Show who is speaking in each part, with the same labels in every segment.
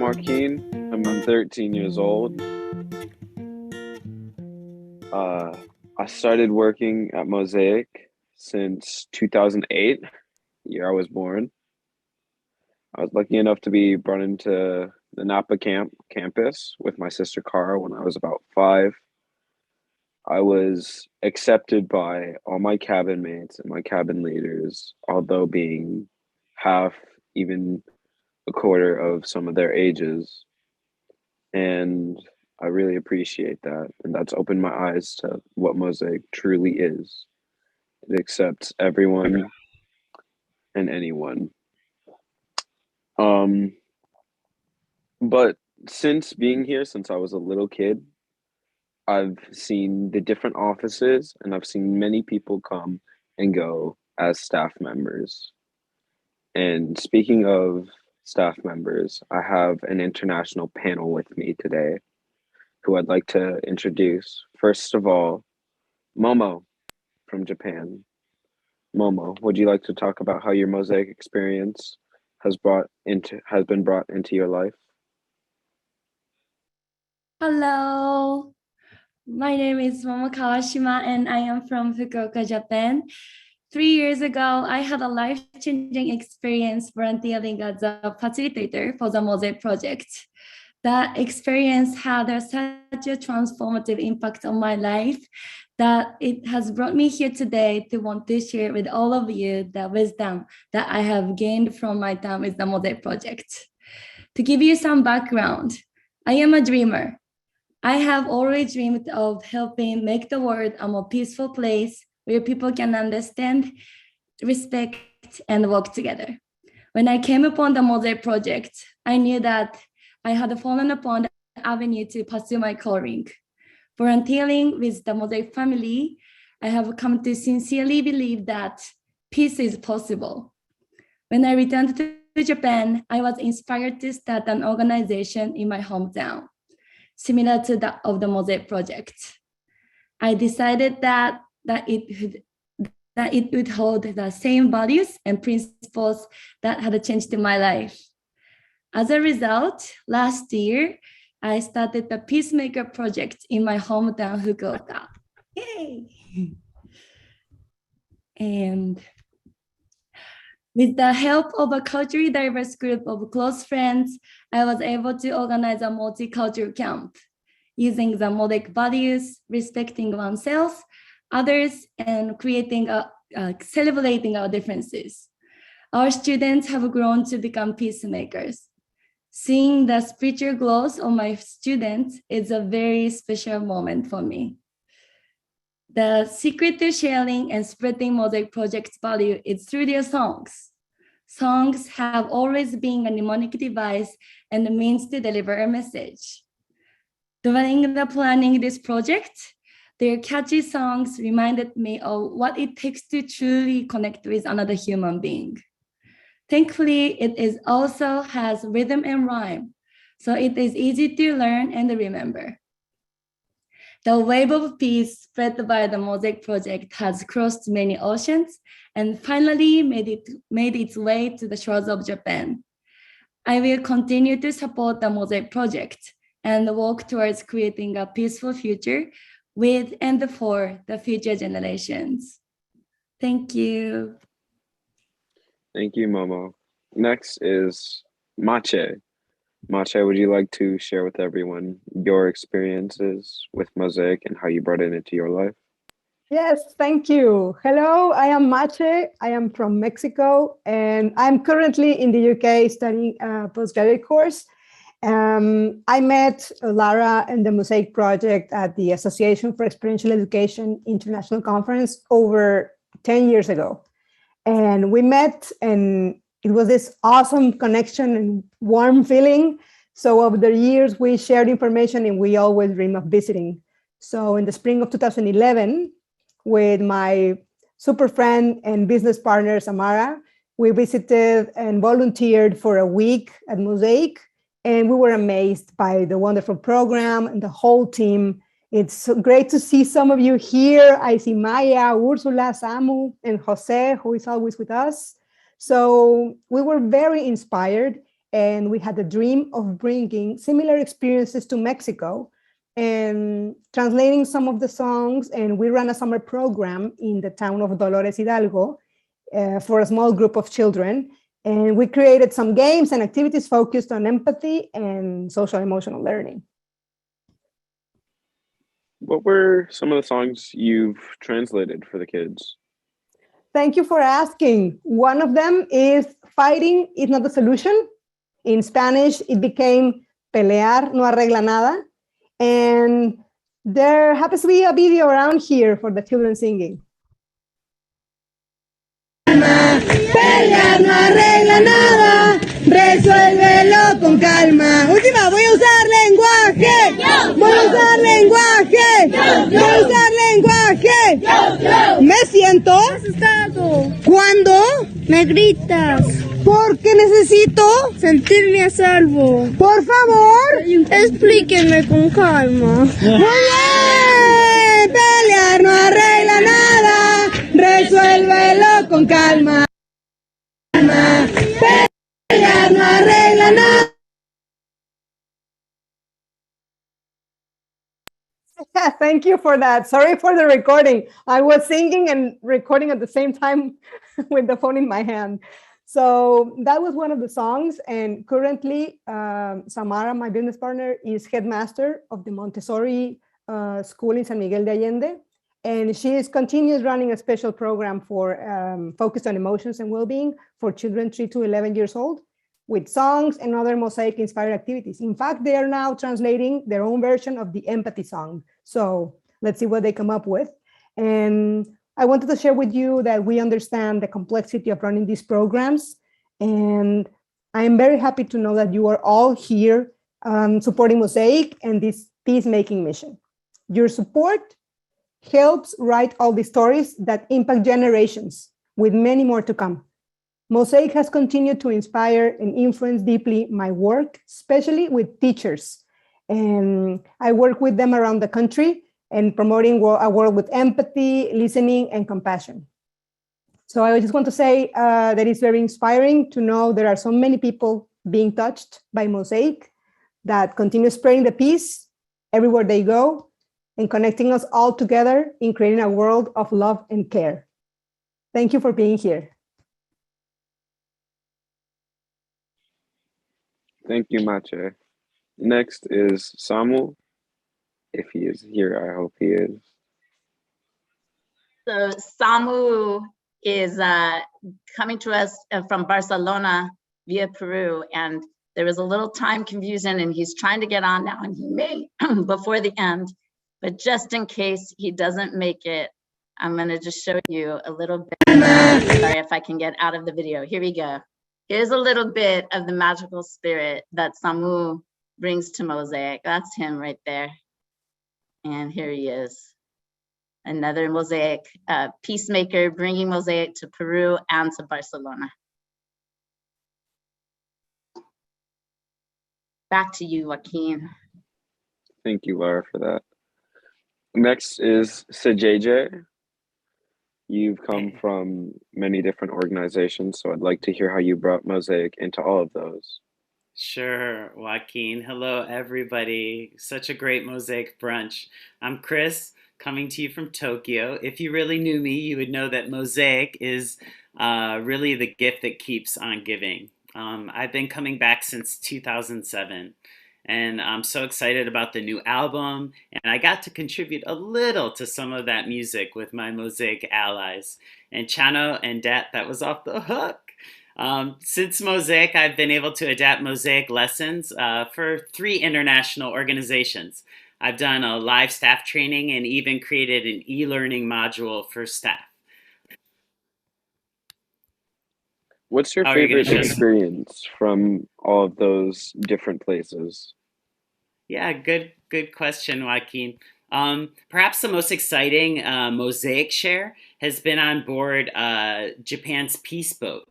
Speaker 1: Joaquin. I'm 13 years old. Uh, I started working at Mosaic since 2008, the year I was born. I was lucky enough to be brought into the Napa campus with my sister Cara when I was about 5. I was accepted by all my cabin mates and my cabin leaders, although being half, even a quarter of some of their ages. And I really appreciate that. And that's opened my eyes to what Mosaic truly is. It accepts everyone and anyone. Um, but since being here, since I was a little kid, I've seen the different offices and I've seen many people come and go as staff members. And speaking of staff members, I have an international panel with me today who I'd like to introduce. First of all, Momo from Japan. Momo, would you like to talk about how your Mosaic experience has been brought into your life?
Speaker 2: Hello, my name is Kawashima and I am from Fukuoka, Japan. 3 years ago, I had a life-changing experience volunteering as a facilitator for the Mosaic project. That experience had such a transformative impact on my life that it has brought me here today to want to share with all of you the wisdom that I have gained from my time with the Mosaic project. To give you some background, I am a dreamer. I have always dreamed of helping make the world a more peaceful place where people can understand, respect, and work together. When I came upon the Mosaic project, I knew that I had fallen upon the avenue to pursue my calling. Volunteering with the Mosaic family, I have come to sincerely believe that peace is possible. When I returned to Japan, I was inspired to start an organization in my hometown, similar to that of the Mosaic project. I decided that it would hold the same values and principles that had changed my life. As a result, last year, I started the Peacemaker project in my hometown, Fukuoka. Yay! And with the help of a culturally diverse group of close friends, I was able to organize a multicultural camp using the Mosaic values, respecting oneself, others, and celebrating our differences. Our students have grown to become peacemakers. Seeing the spiritual growth of my students is a very special moment for me. The secret to sharing and spreading Mosaic Project's value is through their songs. Songs have always been a mnemonic device and a means to deliver a message. During the planning this project, their catchy songs reminded me of what it takes to truly connect with another human being. Thankfully, it also has rhythm and rhyme, so it is easy to learn and remember. The wave of peace spread by the Mosaic project has crossed many oceans and finally made its way to the shores of Japan. I will continue to support the Mosaic project and work towards creating a peaceful future with and for the future generations. Thank you.
Speaker 1: Thank you, Momo. Next is Mache. Mache, would you like to share with everyone your experiences with Mosaic and how you brought it into your life?
Speaker 3: Yes, thank you. Hello, I am Mache. I am from Mexico, and I'm currently in the UK studying a postgraduate course. I met Lara and the Mosaic Project at the Association for Experiential Education International Conference over 10 years ago. And we met, and it was this awesome connection and warm feeling. So over the years, we shared information and we always dream of visiting. So in the spring of 2011, with my super friend and business partner, Samara, we visited and volunteered for a week at Mosaic. And we were amazed by the wonderful program and the whole team. It's so great to see some of you here. I see Maya, Ursula, Samu, and Jose, who is always with us. So we were very inspired. and we had the dream of bringing similar experiences to Mexico and translating some of the songs. And we ran a summer program in the town of Dolores Hidalgo for a small group of children. And we created some games and activities focused on empathy and social emotional learning.
Speaker 1: What were some of the songs you've translated for the kids?
Speaker 3: Thank you for asking. One of them is Fighting is not the solution. In Spanish, it became Pelear no arregla nada. And there happens to be a video around here for the children singing. Pelear no arregla nada, resuélvelo con calma. Última, voy a usar lenguaje. Voy a usar lenguaje. Voy a usar lenguaje. Me siento asustado. ¿Cuándo? Me gritas. Porque necesito sentirme a salvo. Por favor, explíquenme con calma. Muy bien. Pelear no arregla nada. Resuélvelo con calma. Pelear no arregla nada. Thank you for that. Sorry for the recording. I was singing and recording at the same time with the phone in my hand. So that was one of the songs. And currently, Samara, my business partner, is headmaster of the Montessori school in San Miguel de Allende. And she continues running a special program for focused on emotions and well-being for children 3 to 11 years old with songs and other Mosaic-inspired activities. In fact, they are now translating their own version of the empathy song. So let's see what they come up with. And I wanted to share with you that we understand the complexity of running these programs. And I am very happy to know that you are all here supporting Mosaic and this peacemaking mission. Your support helps write all the stories that impact generations, with many more to come. Mosaic has continued to inspire and influence deeply my work, especially with teachers. And I work with them around the country and promoting a world with empathy, listening, and compassion. So I just want to say that it's very inspiring to know there are so many people being touched by Mosaic that continue spreading the peace everywhere they go and connecting us all together in creating a world of love and care. Thank you for being here.
Speaker 1: Thank you, Mache. Next is Samu. If he is here, I hope he is.
Speaker 4: So Samu is coming to us from Barcelona via Peru, and there was a little time confusion, and he's trying to get on now, and he may before the end, but just in case he doesn't make it, I'm gonna just show you a little bit. Sorry if I can get out of the video. Here we go. Here's a little bit of the magical spirit that Samu brings to Mosaic. That's him right there. And here he is. Another Mosaic peacemaker bringing Mosaic to Peru and to Barcelona. Back to you, Joaquin.
Speaker 1: Thank you, Laura, for that. Next is Sejeje. You've come from many different organizations, so I'd like to hear how you brought Mosaic into all of those.
Speaker 5: Sure, Joaquin. Hello, everybody. Such a great Mosaic brunch. I'm Chris, coming to you from Tokyo. If you really knew me, you would know that Mosaic is really the gift that keeps on giving. I've been coming back since 2007. And I'm so excited about the new album, and I got to contribute a little to some of that music with my Mosaic allies. And Chano and Dat, that was off the hook. Since Mosaic, I've been able to adapt Mosaic lessons for 3 international organizations. I've done a live staff training and even created an e-learning module for staff.
Speaker 1: What's your favorite experience from all of those different places?
Speaker 5: Yeah, good question, Joaquin. Perhaps the most exciting Mosaic share has been on board Japan's Peace Boat.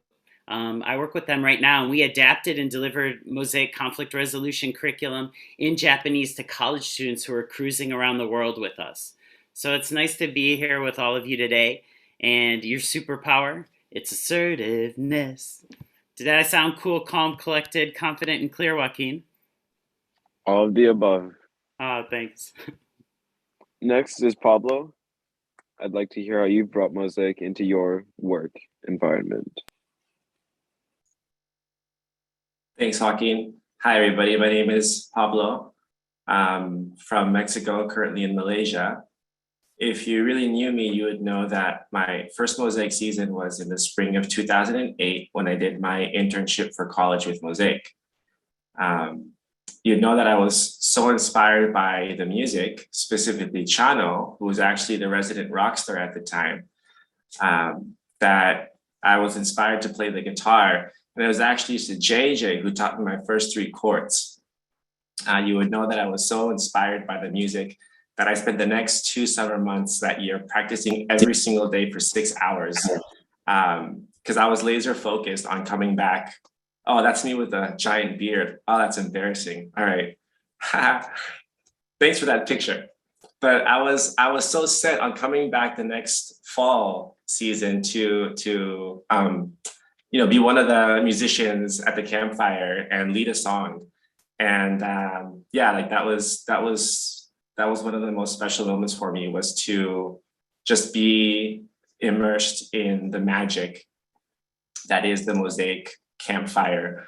Speaker 5: I work with them right now, and we adapted and delivered Mosaic conflict resolution curriculum in Japanese to college students who are cruising around the world with us. So it's nice to be here with all of you today, and your superpower, it's assertiveness. Did I sound cool, calm, collected, confident, and clear, Joaquin?
Speaker 1: All of the above.
Speaker 5: Thanks.
Speaker 1: Next is Pablo. I'd like to hear how you brought Mosaic into your work environment.
Speaker 6: Thanks, Joaquin. Hi, everybody. My name is Pablo. From Mexico, currently in Malaysia. If you really knew me, you would know that my first Mosaic season was in the spring of 2008 when I did my internship for college with Mosaic. You'd know that I was so inspired by the music, specifically Chano, who was actually the resident rock star at the time, that I was inspired to play the guitar. And it was actually JJ who taught me my first 3 chords. You would know that I was so inspired by the music that I spent the next 2 summer months that year practicing every single day for 6 hours because I was laser focused on coming back. Oh, that's me with a giant beard. Oh, that's embarrassing. All right. Thanks for that picture. But I was so set on coming back the next fall season to be one of the musicians at the campfire and lead a song. And that was one of the most special moments for me, was to just be immersed in the magic that is the Mosaic campfire.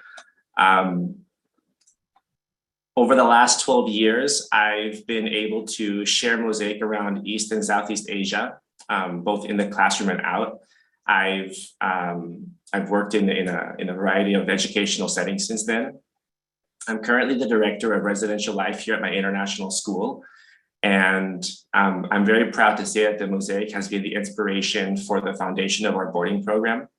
Speaker 6: Over the last 12 years, I've been able to share Mosaic around East and Southeast Asia, both in the classroom and out. I've worked in a variety of educational settings since then. I'm currently the director of residential life here at my international school. And I'm very proud to say that the Mosaic has been the inspiration for the foundation of our boarding program.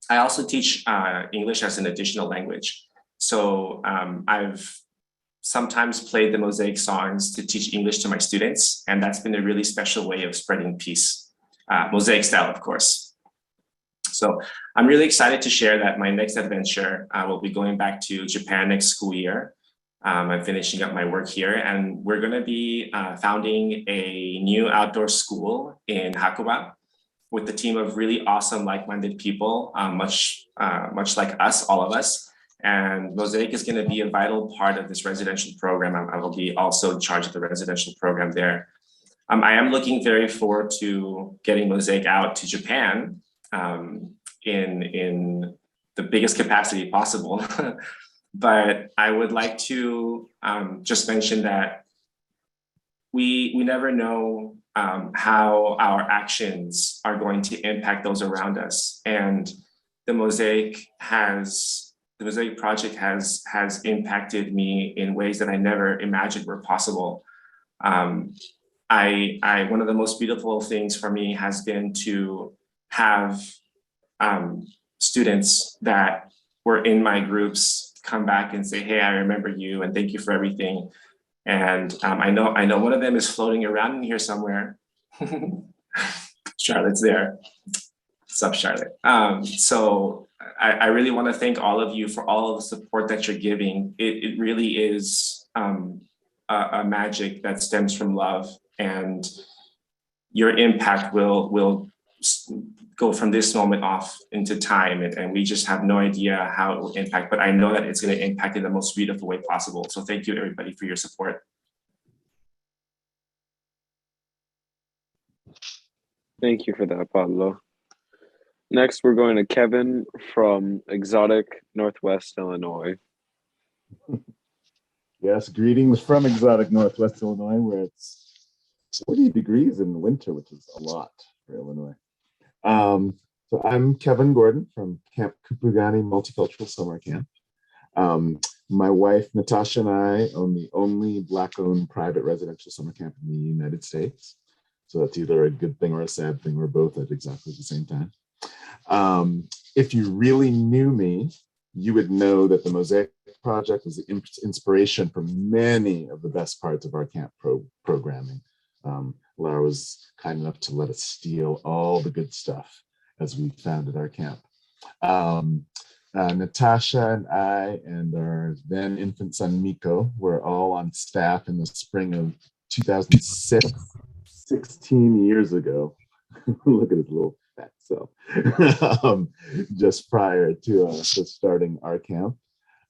Speaker 6: I also teach English as an additional language. So I've sometimes played the Mosaic songs to teach English to my students. And that's been a really special way of spreading peace, Mosaic style, of course. So I'm really excited to share that my next adventure will be going back to Japan next school year. I'm finishing up my work here, and we're going to be founding a new outdoor school in Hakuba with a team of really awesome, like-minded people, much like us, all of us. And Mosaic is going to be a vital part of this residential program. I will be also in charge of the residential program there. I am looking very forward to getting Mosaic out to Japan in the biggest capacity possible. But I would like to just mention that we never know how our actions are going to impact those around us. And the Mosaic project has impacted me in ways that I never imagined were possible. One of the most beautiful things for me has been to have students that were in my groups come back and say, hey, I remember you and thank you for everything. And I know one of them is floating around in here somewhere. Charlotte's there. What's up, Charlotte? So I really want to thank all of you for all of the support that you're giving. It really is a magic that stems from love, and your impact will go from this moment off into time, and we just have no idea how it will impact, but I know that it's going to impact in the most beautiful way possible. So thank you, everybody, for your support.
Speaker 1: Thank you for that, Pablo. Next, we're going to Kevin from exotic Northwest Illinois.
Speaker 7: Yes, greetings from exotic Northwest Illinois, where it's 40 degrees in the winter, which is a lot for Illinois. So I'm Kevin Gordon from Camp Kupugani Multicultural Summer Camp. My wife, Natasha, and I own the only Black-owned private residential summer camp in the United States. So that's either a good thing or a sad thing, or both at exactly the same time. If you really knew me, you would know that the Mosaic Project was the inspiration for many of the best parts of our camp programming. Laura was kind enough to let us steal all the good stuff as we founded our camp. Natasha and I and our then infant son Miko were all on staff in the spring of 2006, 16 years ago. Look at his little that. So just prior to starting our camp,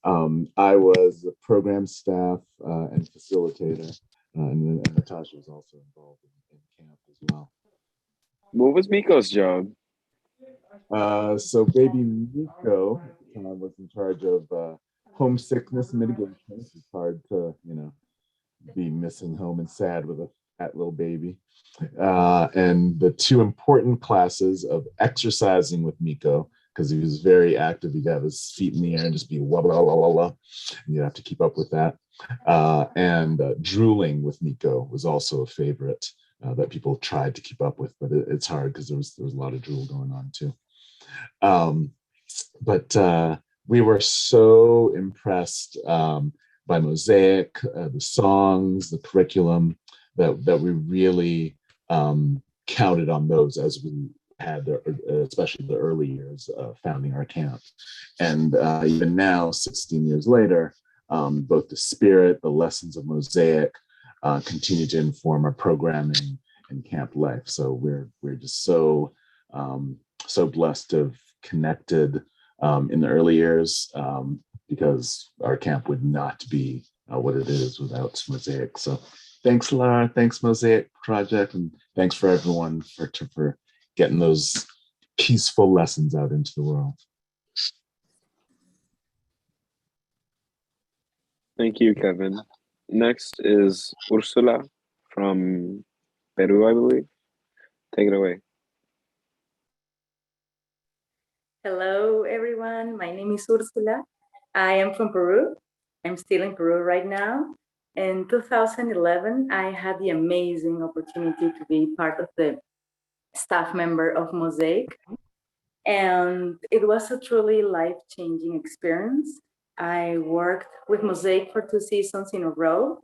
Speaker 7: I was a program staff and facilitator, and Natasha was also involved in camp as well.
Speaker 1: What was Miko's job?
Speaker 7: So baby Miko was in charge of homesickness mitigation. It's hard to, be missing home and sad with a fat little baby. And the two important classes of exercising with Miko, because he was very active. He'd have his feet in the air and just be wah, blah, blah, blah, blah. And you have to keep up with that. And drooling with Miko was also a favorite that people tried to keep up with, but it's hard because there was a lot of drool going on too. But we were so impressed by Mosaic, the songs, the curriculum, that we really counted on those as we had, especially the early years founding our camp. And even now, 16 years later, both the spirit, the lessons of Mosaic continue to inform our programming and camp life. So we're just so blessed to have connected in the early years, because our camp would not be what it is without Mosaic. So thanks, Lara. Thanks, Mosaic Project. And thanks for everyone for getting those peaceful lessons out into the world.
Speaker 1: Thank you, Kevin. Next is Ursula from Peru, I believe. Take it away.
Speaker 8: Hello, everyone. My name is Ursula. I am from Peru. I'm still in Peru right now. In 2011, I had the amazing opportunity to be part of the staff member of Mosaic. And it was a truly life-changing experience. I worked with Mosaic for 2 seasons in a row.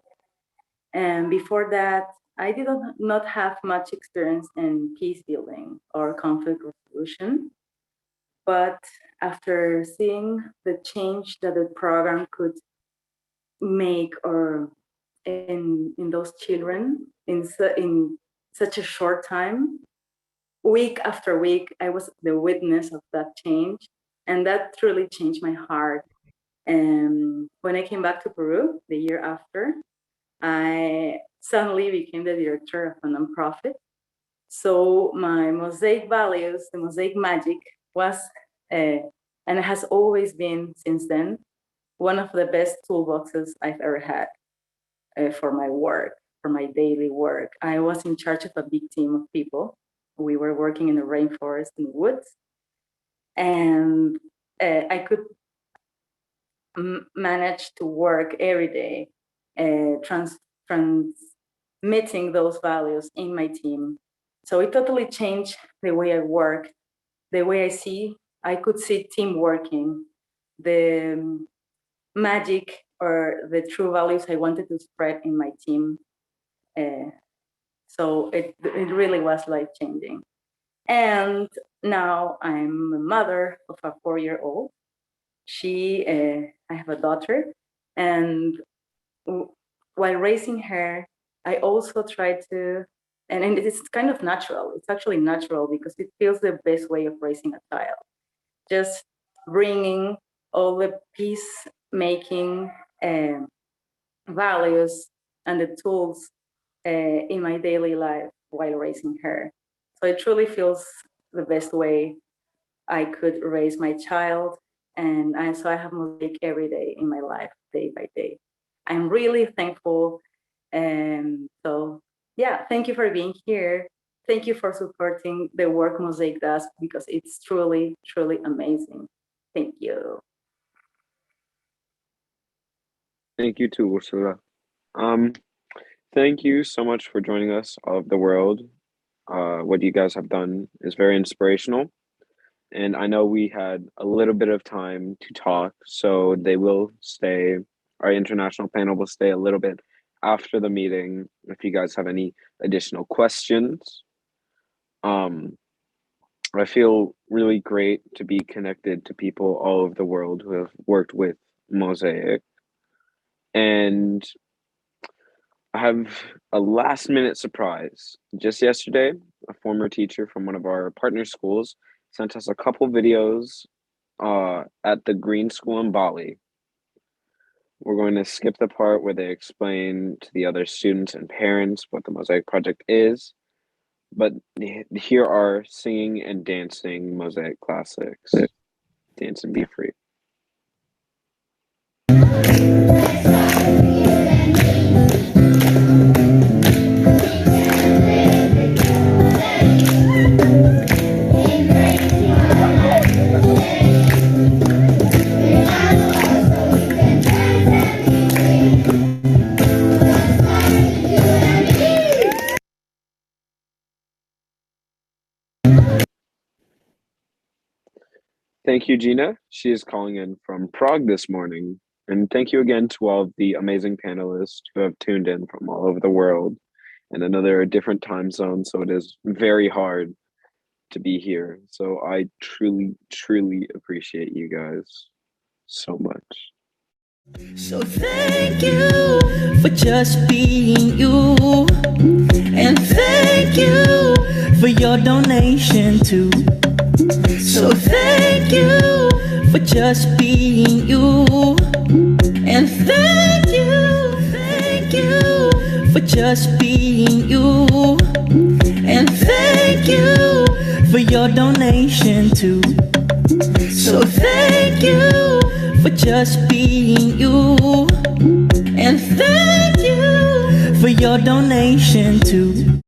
Speaker 8: And before that, I did not have much experience in peace building or conflict resolution. But after seeing the change that the program could make or in those children in such a short time, week after week, I was the witness of that change. And that truly changed my heart. And when I came back to Peru the year after, I suddenly became the director of a nonprofit. So my Mosaic values, the Mosaic magic was, and it has always been since then, one of the best toolboxes I've ever had for my work, for my daily work. I was in charge of a big team of people. We were working in the rainforest in the woods. And I could manage to work every day, transmitting those values in my team. So it totally changed the way I work, the way I could see team working, the magic or the true values I wanted to spread in my team. So it really was life-changing. And now I'm a mother of a 4-year-old. I have a daughter, and while raising her, I also try to, and it's kind of natural. It's actually natural because it feels the best way of raising a child. Just bringing all the peacemaking values and the tools in my daily life while raising her. So it truly feels the best way I could raise my child. And so I have Mosaic every day in my life, day by day. I'm really thankful. And so, yeah, thank you for being here. Thank you for supporting the work Mosaic does, because it's truly, truly amazing. Thank you.
Speaker 1: Thank you to Ursula. Thank you so much for joining us, all of the world. What you guys have done is very inspirational. And I know we had a little bit of time to talk, so they will stay, our international panel will stay a little bit after the meeting if you guys have any additional questions. I feel really great to be connected to people all over the world who have worked with Mosaic. And I have a last minute surprise. Just yesterday, a former teacher from one of our partner schools, sent us a couple videos at the Green School in Bali. We're going to skip the part where they explain to the other students and parents what the Mosaic Project is, but here are singing and dancing Mosaic classics. Dance and be free. Thank you, Gina. She is calling in from Prague this morning. And thank you again to all of the amazing panelists who have tuned in from all over the world. And I know there are different time zones, so it is very hard to be here. So I truly, truly appreciate you guys so much.
Speaker 9: So thank you for just being you. And thank you for your donation too. So thank you for just being you. And thank you for just being you. And thank you for your donation too. So thank you for just being you. And thank you for your donation too.